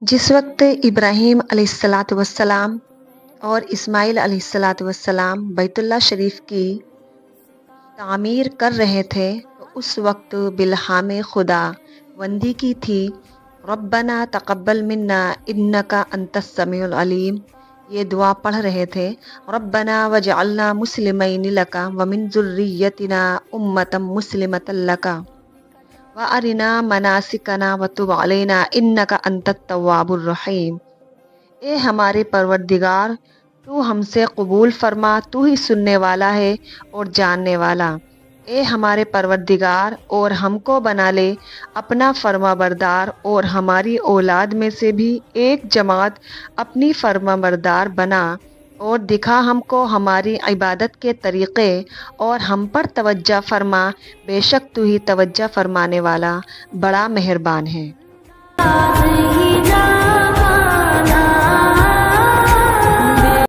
जिस वक्त इब्राहीम अलैहिस्सलाम और इस्माइल अलैहिस्सलाम बैतुल्लाह शरीफ की तामीर कर रहे थे तो उस वक्त बिल्हाम खुदा वंदी की थी, रब्बना तक़ब्बल मिन्ना इन्नका अंतस समीउल अलीम। ये दुआ पढ़ रहे थे, रब्बना वजअलना मुस्लिमैनि लका व मिन ज़ुर्रिय्यतिना उम्मतम मुस्लिमतन लका व अरिना मनासिकना व तुब अलैना इन्नका अंतत तव्वाबुर रहीम। ए हमारे परवरदिगार, तू हमसे कबूल फरमा, तू ही सुनने वाला है और जानने वाला। ए हमारे परवरदिगार, और हमको बना ले अपना फरमाबरदार और हमारी औलाद में से भी एक जमात अपनी फरमाबरदार बना, और दिखा हमको हमारी इबादत के तरीक़े और हम पर तवज्जो फरमा। बेशक तू ही तवज्जो फरमाने वाला बड़ा मेहरबान है।